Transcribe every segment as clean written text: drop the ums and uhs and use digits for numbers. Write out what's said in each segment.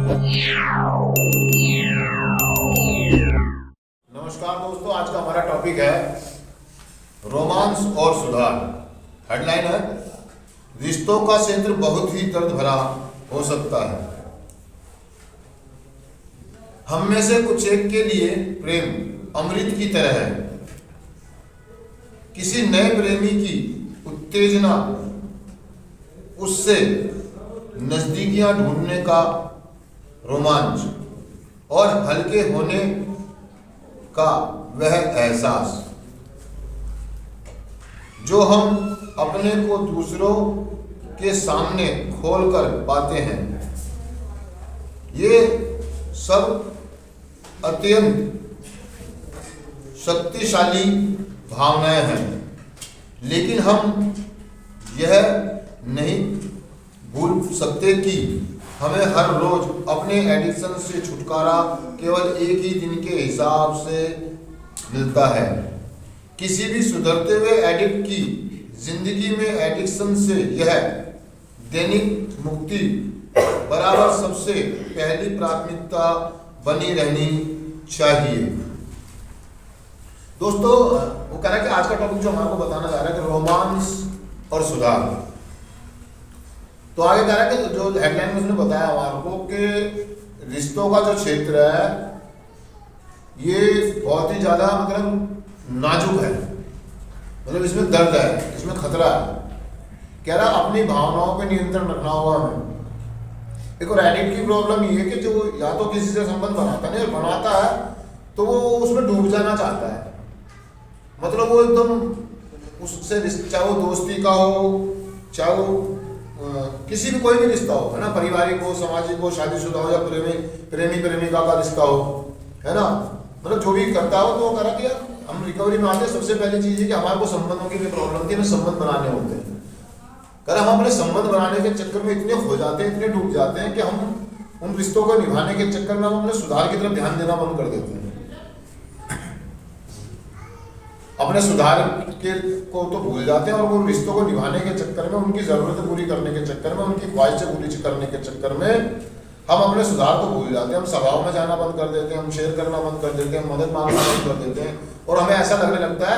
नमस्कार दोस्तों, आज का हमारा टॉपिक है रोमांस और सुधार। हेडलाइन है रिश्तों का क्षेत्र बहुत ही दर्द भरा हो सकता है। हम में से कुछ एक के लिए प्रेम अमृत की तरह है। किसी नए प्रेमी की उत्तेजना, उससे नजदीकियां ढूंढने का रोमांच और हल्के होने का वह एहसास जो हम अपने को दूसरों के सामने खोलकर पाते हैं, ये सब अत्यंत शक्तिशाली भावनाएं हैं। लेकिन हम यह नहीं भूल सकते कि हमें हर रोज अपने एडिक्शन से छुटकारा केवल एक ही दिन के हिसाब से मिलता है। किसी भी सुधरते हुए एडिक्ट की जिंदगी में एडिक्शन से यह दैनिक मुक्ति बराबर सबसे पहली प्राथमिकता बनी रहनी चाहिए। दोस्तों, वो कह रहा है कि आज का टॉपिक जो हमारे को बताना जा रहा है कि रोमांस और सुधार। तो आगे कह रहा है कि जो हेडलाइन में उसने बताया हमारे को कि रिश्तों का जो क्षेत्र है ये बहुत ही ज्यादा मतलब नाजुक है, मतलब इसमें दर्द है, इसमें खतरा है। कह रहा अपनी भावनाओं पे नियंत्रण रखना होगा हमें। एक और एडिक्ट की प्रॉब्लम ये है कि जो या तो किसी से संबंध बनाता नहीं, और बनाता है तो वो उसमें डूब जाना चाहता है। मतलब वो एकदम उससे, चाहे वो दोस्ती का हो, चाहे वो किसी भी कोई भी रिश्ता हो, है ना, पारिवारिक हो, सामाजिक हो, शादीशुदा हो या प्रेमी प्रेमिका का रिश्ता हो, है ना, मतलब जो भी करता हो। तो वो करा कि यार हम रिकवरी में आते हैं, सबसे पहली चीज है कि हमारे को संबंधों की भी प्रॉब्लम थी, हमें संबंध बनाने होते हैं। कर हम अपने संबंध बनाने के चक्कर में इतने खो जाते हैं, इतने डूब जाते हैं कि हम उन रिश्तों को निभाने के चक्कर में हम अपने सुधार की तरफ ध्यान देना बंद कर देते हैं। अपने सुधार के को तो भूल जाते हैं और वो रिश्तों को निभाने के चक्कर में, उनकी जरूरतें पूरी करने के चक्कर में, उनकी ख्वाहिशें पूरी करने के चक्कर में हम अपने सुधार को भूल जाते हैं। हम सभाओं में जाना बंद कर देते हैं, हम शेयर करना बंद कर देते हैं, मदद मांगना बंद कर देते हैं, और हमें ऐसा लगने लगता है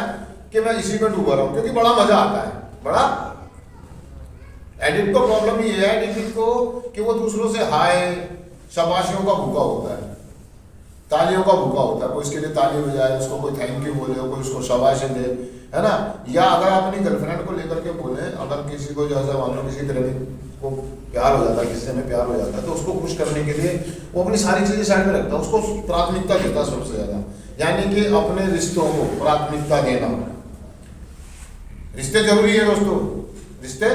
कि मैं इसी में डूबा रहा हूँ, क्योंकि बड़ा मजा आता है। बड़ा एडिक्ट को प्रॉब्लम ये है एडिक्ट को कि वो दूसरों से हाय शाबाशियों का भूखा होता है, तालियों का भूखा होता है। कोई इसके लिए ताली बजाए, उसको कोई थैंक यू बोले, कोई उसको शाबाशी दे, है ना। या अगर आप अपनी गर्लफ्रेंड को लेकर के बोले, अगर किसी को जो है मान लो किसी तरह को प्यार हो जाता है, किसी में प्यार हो जाता है, तो उसको खुश करने के लिए वो अपनी सारी चीजें साइड में रखता है, उसको प्राथमिकता देता है सबसे ज्यादा। यानी कि अपने रिश्तों को प्राथमिकता देना। रिश्ते जरूरी है दोस्तों, रिश्ते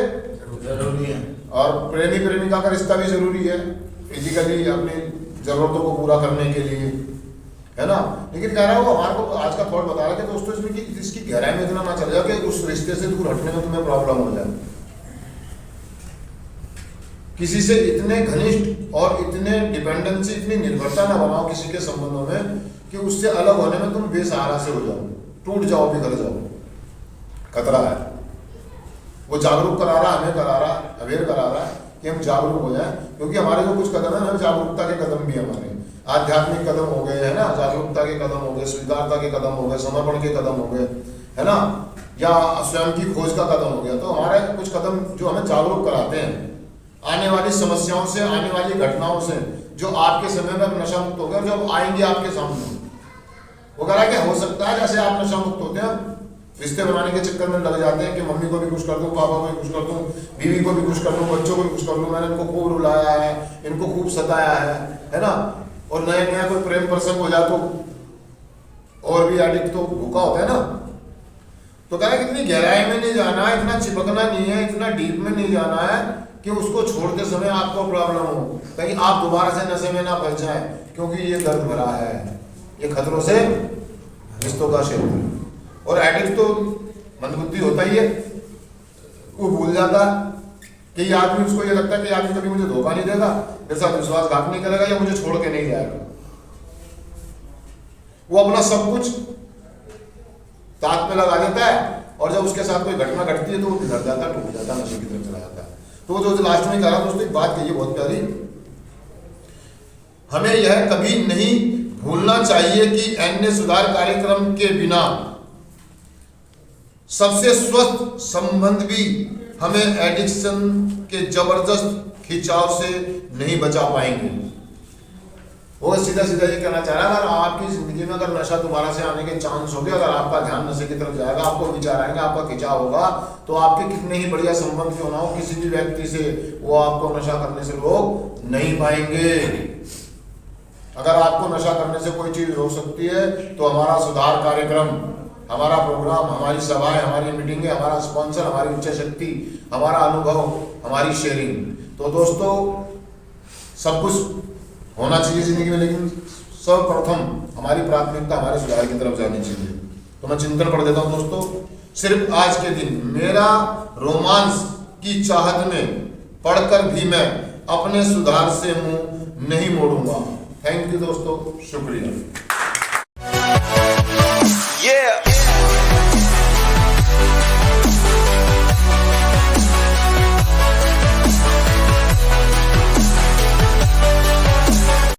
जरूरी है, और प्रेमी प्रेमिका का रिश्ता भी जरूरी है फिजिकली अपनी जरूरतों को पूरा करने के लिए, है ना। लेकिन कह रहा है वो हमारे को आज का थॉट बता रहा है कि दोस्तों इसमें कि इसकी गहराई में इतना ना चल जाए कि उस रिश्ते से दूर हटने में तुम्हें प्रॉब्लम हो जाए। किसी से इतने घनिष्ठ और इतने डिपेंडेंसी, इतनी निर्भरता ना बनाओ किसी के संबंधों में कि उससे अलग होने में तुम बेसहारा से हो जाओ, टूट जाओ, बिगड़ जाओ। खतरा है। वो जागरूक करा रहा, हमें करा रहा, अवेयर करा रहा है कि हम जागरूक हो जाएं, क्योंकि हमारे जो कुछ कदम है ना, जागरूकता के कदम भी हमारे आध्यात्मिक कदम हो गए, है ना, जागरूकता के कदम हो गए, स्वीकारता के कदम हो गए, समर्पण के कदम हो गए, है ना, या स्वयं की खोज का कदम हो गया। तो हमारे कुछ कदम जो हमें जागरूक कराते हैं आने वाली समस्याओं से, आने वाली घटनाओं से, जो आपके समय में नशा मुक्त हो गए और जो आएंगे आपके सामने। वो कह रहा है कि हो सकता है जैसे आप नशा मुक्त होते हैं, रिश्ते बनाने के चक्कर में लग जाते हैं कि मम्मी को भी खुश कर दूं, पापा को भी खुश कर दूं, बीवी को भी खुश कर दूं, बच्चों को भी खुश कर दूं, मैंने इनको खूब रुलाया है, इनको खूब सताया है ना। और नया नया कोई प्रेम प्रसंग हो जाए तो और भी एडिक्ट तो भूखा होता है ना। तो कह रहा है कितनी गहराई में नहीं जाना है, इतना चिपकना नहीं है, इतना डीप में नहीं जाना है कि उसको छोड़ते समय आपको प्रॉब्लम हो, कहीं आप दोबारा से नशे में ना फंस जाए, क्योंकि ये दर्द भरा है, ये खतरों से रिश्तों का क्षेत्र। और एडिक्ट तो मंदबुद्धि होता ही है, वो भूल जाता है कि ये आदमी, उसको ये लगता है कि आदमी कभी मुझे धोखा नहीं देगा, मेरे साथ विश्वासघात नहीं करेगा, या मुझे छोड़ के नहीं जाएगा। वो अपना सब कुछ ताक पे लगा देता है, और जब उसके साथ कोई घटना घटती है तो वो बिगड़ जाता है, टूट जाता है, नशे की तरफ चला जाता है। तो जो लास्ट में कह रहा दोस्तों एक बात कही बहुत प्यारी हमें यह कभी नहीं भूलना चाहिए कि अन्य सुधार कार्यक्रम के बिना सबसे स्वस्थ संबंध भी हमें एडिक्शन के जबरदस्त खिंचाव से नहीं बचा पाएंगे। वो सीधा सीधा ये कहना चाह रहा है, अगर आपकी जिंदगी में अगर नशा दोबारा से आने के चांस हो गए, अगर आपका ध्यान नशे की तरफ जाएगा, आपको विचार आएंगे, आपका खिंचाव होगा, तो आपके कितने ही बढ़िया संबंध क्यों ना हो, किसी भी व्यक्ति से वो आपको नशा करने से रोक नहीं पाएंगे। अगर आपको नशा करने से कोई चीज रोक सकती है तो हमारा सुधार कार्यक्रम, हमारा प्रोग्राम, हमारी सभाएं, हमारी मीटिंगें, हमारा स्पॉन्सर, हमारी इच्छा शक्ति, हमारा अनुभव, हमारी शेयरिंग। तो दोस्तों सब कुछ होना चाहिए जिंदगी में, लेकिन सर्वप्रथम हमारी प्राथमिकता हमारे सुधार की तरफ जानी चाहिए। तो मैं चिंतन पढ़ देता हूँ दोस्तों। सिर्फ आज के दिन मेरा रोमांस की चाहत में पढ़कर भी मैं अपने सुधार से मुंह नहीं मोड़ूंगा। थैंक यू दोस्तों, शुक्रिया।